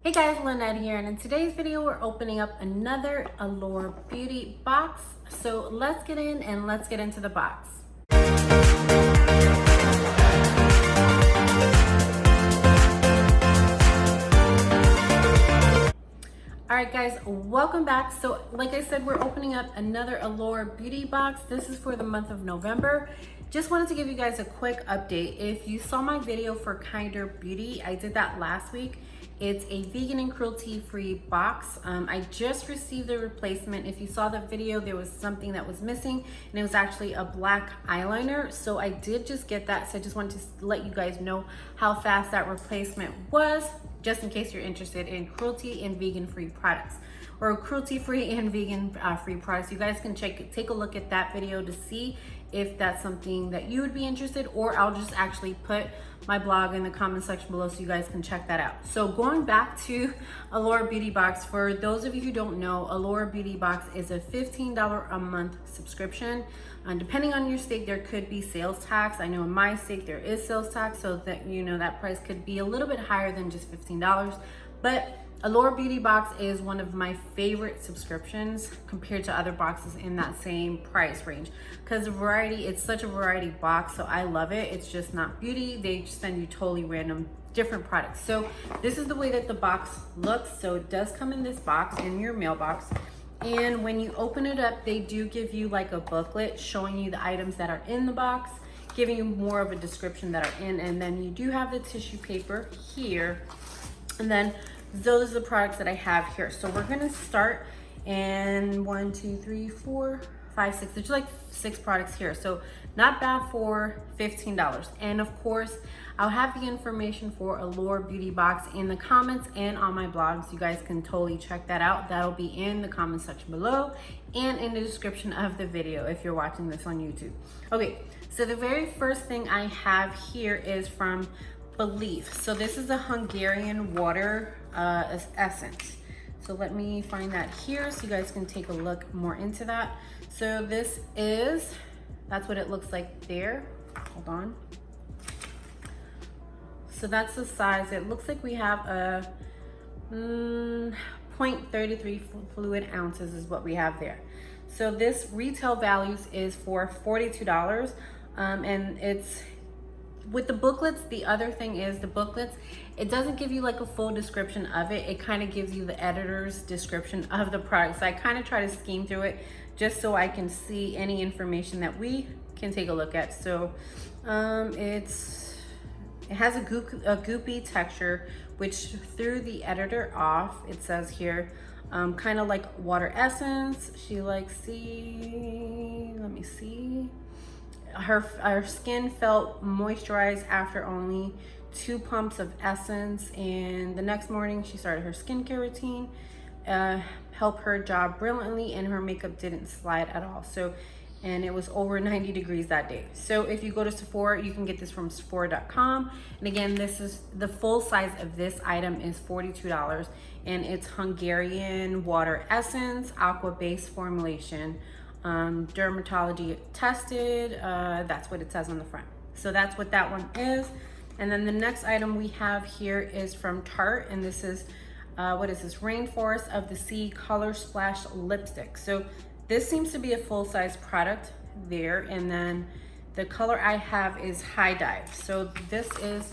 Hey guys, Lynette here, and in today's video we're opening up another Allure beauty box. So let's get in and let's get into the box. Alright guys, welcome back. So like I said, we're opening up another Allure beauty box. This is for the month of November. Just wanted to give you guys a quick update. If you saw my video for Kinder Beauty, I did that last week. It's a vegan and cruelty-free box. I just received a replacement. If you saw the video, there was something that was missing, and it was actually a black eyeliner. So I did just get that. So I just wanted to let you guys know how fast that replacement was, just in case you're interested in cruelty and vegan-free products, or cruelty-free and vegan-free products. You guys can take a look at that video to see if that's something that you would be interested, or I'll just actually put my blog in the comment section below so you guys can check that out. So going back to Allure Beauty Box, for those of you who don't know, Allure Beauty Box is a $15 a month subscription. Depending on your state, there could be sales tax. I know in my state there is sales tax, so that you know that price could be a little bit higher than just $15. But Allure Beauty Box is one of my favorite subscriptions compared to other boxes in that same price range, because the variety, it's such a variety box, so I love it. It's just not beauty, they just send you totally random different products. So this is the way that the box looks. So it does come in this box in your mailbox, and when you open it up, they do give you like a booklet showing you the items that are in the box, giving you more of a description that are in, and then you do have the tissue paper here, and then those are the products that I have here. So we're gonna start, and 1, 2, 3, 4, 5, 6. There's like 6 products here, so not bad for $15. And of course, I'll have the information for Allure Beauty Box in the comments and on my blogs. You guys can totally check that out. That'll be in the comment section below and in the description of the video if you're watching this on YouTube. Okay, so the very first thing I have here is from Belief. So this is a Hungarian water essence. So let me find that here so you guys can take a look more into that. So that's what it looks like there. Hold on. So that's the size. It looks like we have a 0.33 fluid ounces is what we have there. So this retail values is for $42, and it's with the booklets. The other thing is the booklets, it doesn't give you like a full description of it. It kind of gives you the editor's description of the product. So I kind of try to scheme through it just so I can see any information that we can take a look at. So it has a goopy texture, which threw the editor off. It says here, kind of like water essence. She likes, let me see. Her skin felt moisturized after only 2 pumps of essence, and the next morning she started her skincare routine. Helped her job brilliantly, and her makeup didn't slide at all. So, and it was over 90 degrees that day. So if you go to Sephora, you can get this from Sephora.com. And again, this is the full size of this item is $42, and it's Hungarian water essence, aqua based formulation. Dermatology tested, that's what it says on the front. So that's what that one is. And then the next item we have here is from Tarte, and this is what is this, Rainforest of the Sea Color Splash Lipstick. So this seems to be a full-size product there, and then the color I have is High Dive. So this is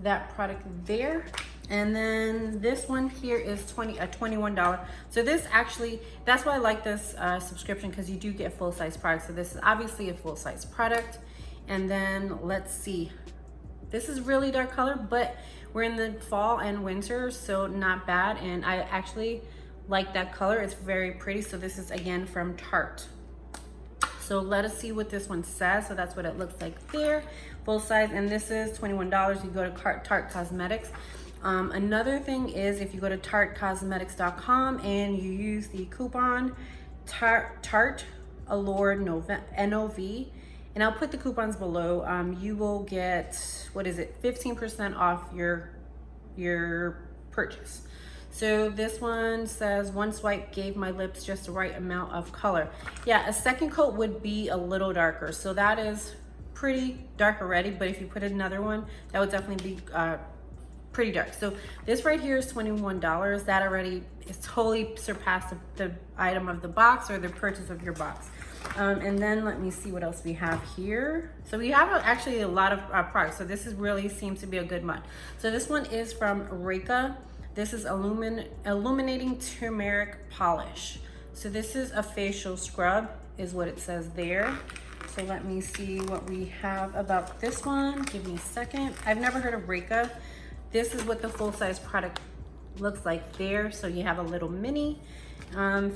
that product there. And then this one here is $21. So this actually, that's why I like this subscription, because you do get full-size products. So this is obviously a full-size product. And then let's see, this is really dark color, but we're in the fall and winter, so not bad. And I actually like that color. It's very pretty. So this is again from Tarte. So let us see what this one says. So that's what it looks like there, full size. And this is $21. You go to Tarte Cosmetics. Another thing is, if you go to tartecosmetics.com and you use the coupon Tarte Allure NOV, and I'll put the coupons below, you will get, what is it, 15% off your purchase. So this one says, one swipe gave my lips just the right amount of color. Yeah, a second coat would be a little darker. So that is pretty dark already, but if you put another one, that would definitely be pretty dark. So this right here is $21. That already is totally surpassed the item of the box or the purchase of your box. And then let me see what else we have here. So we have actually a lot of products. So this is really seems to be a good month. So this one is from Reka. This is Illuminating Turmeric Polish. So this is a facial scrub is what it says there. So let me see what we have about this one. Give me a second. I've never heard of Reka. This is what the full-size product looks like there. So you have a little mini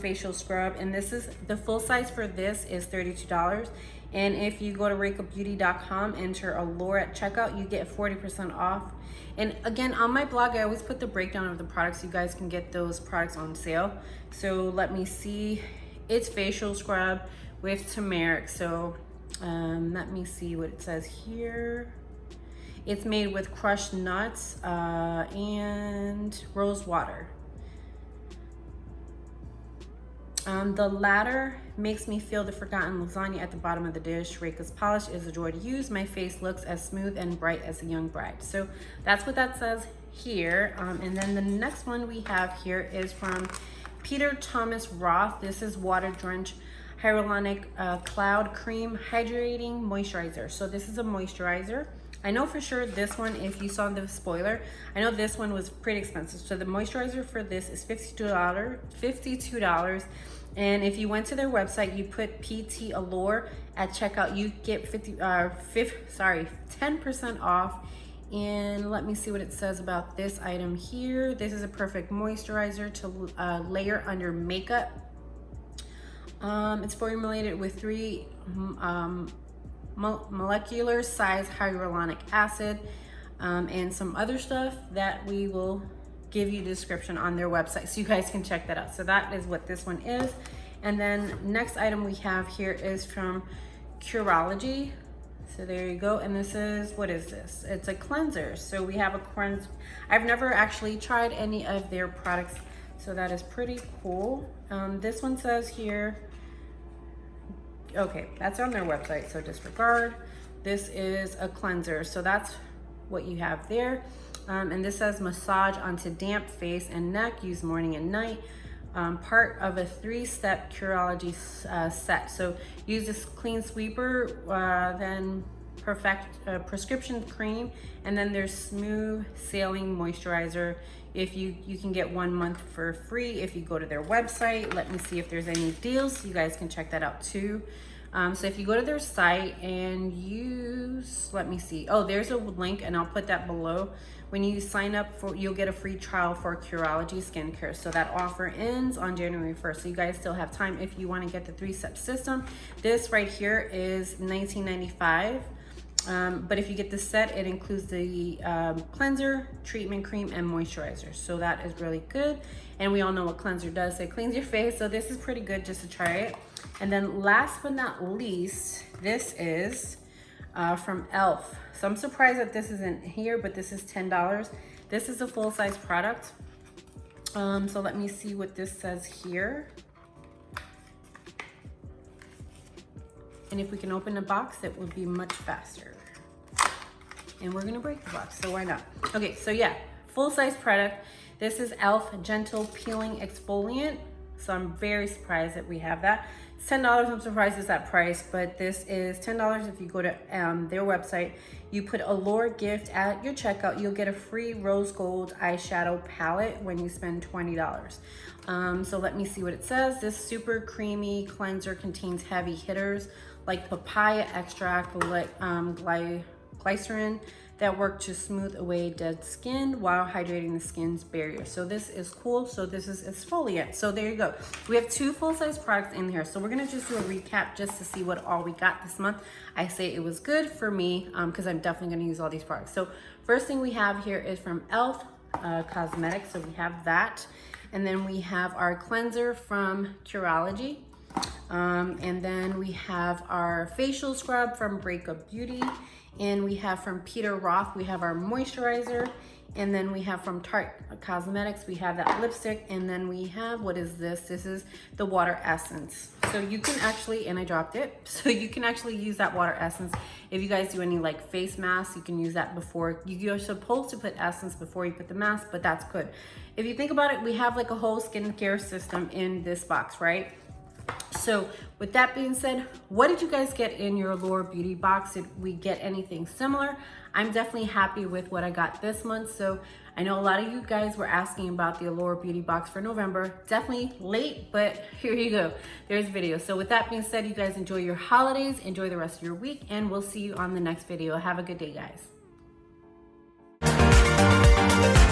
facial scrub, and this is the full size for this is $32. And if you go to RekaBeauty.com, enter Allure at checkout, you get 40% off. And again, on my blog, I always put the breakdown of the products. So you guys can get those products on sale. So let me see. It's facial scrub with turmeric. So let me see what it says here. It's made with crushed nuts and rose water. The latter makes me feel the forgotten lasagna at the bottom of the dish. Reka's polish is a joy to use. My face looks as smooth and bright as a young bride. So that's what that says here. And then the next one we have here is from Peter Thomas Roth. This is Water Drenched Hyaluronic Cloud Cream Hydrating Moisturizer. So this is a moisturizer. I know for sure this one, if you saw the spoiler, I know this one was pretty expensive. So the moisturizer for this is $52. And if you went to their website, you put PT Allure at checkout, you get 10% off. And let me see what it says about this item here. This is a perfect moisturizer to layer under makeup. It's formulated with 3 molecular size hyaluronic acid and some other stuff that we will give you the description on their website, so you guys can check that out. So that is what this one is. And then next item we have here is from Curology. So there you go. And this is, what is this? It's a cleanser. So we have a cleanse. I've never actually tried any of their products, so that is pretty cool. This one says here, okay, that's on their website, so disregard. This is a cleanser, so that's what you have there. And this says massage onto damp face and neck, use morning and night. Part of a 3-step Curology set. So use this clean sweeper, then perfect prescription cream, and then there's smooth sailing moisturizer. If you can get 1 month for free if you go to their website. Let me see if there's any deals, so you guys can check that out too. So if you go to their site and use, let me see, oh, there's a link and I'll put that below. When you sign up for, you'll get a free trial for Curology skincare. So that offer ends on January 1st. So you guys still have time if you want to get the 3-step system. This right here is $19.95. But if you get the set, it includes the cleanser, treatment cream, and moisturizer. So that is really good. And we all know what cleanser does. It cleans your face. So this is pretty good just to try it. And then last but not least, this is from e.l.f. So I'm surprised that this isn't here, but this is $10. This is a full-size product. So let me see what this says here. And if we can open the box, it would be much faster. And we're gonna break the box, so why not? Okay, so yeah, full-size product. This is e.l.f. Gentle Peeling Exfoliant. So I'm very surprised that we have that. It's $10, I'm surprised it's that price, but this is $10 if you go to their website. You put Allure gift at your checkout, you'll get a free rose gold eyeshadow palette when you spend $20. So let me see what it says. This super creamy cleanser contains heavy hitters like papaya extract, glycerin that work to smooth away dead skin while hydrating the skin's barrier. So this is cool. So this is exfoliant. So there you go. We have 2 full-size products in here. So we're gonna just do a recap just to see what all we got this month. I say it was good for me because I'm definitely gonna use all these products. So first thing we have here is from e.l.f. Cosmetics. So we have that. And then we have our cleanser from Curology. And then we have our facial scrub from Reka Beauty. And we have from Peter Roth, we have our moisturizer. And then we have from Tarte Cosmetics, we have that lipstick. And then we have, what is this? This is the water essence. So you can actually, and I dropped it, so you can actually use that water essence. If you guys do any like face masks, you can use that before. You're supposed to put essence before you put the mask, but that's good. If you think about it, we have like a whole skincare system in this box, right? So with that being said, what did you guys get in your Allure beauty box? Did we get anything similar? I'm definitely happy with what I got this month. So I know a lot of you guys were asking about the Allure beauty box for November. Definitely late, but here you go. There's a video. So with that being said, you guys enjoy your holidays, enjoy the rest of your week, and we'll see you on the next video. Have a good day, guys.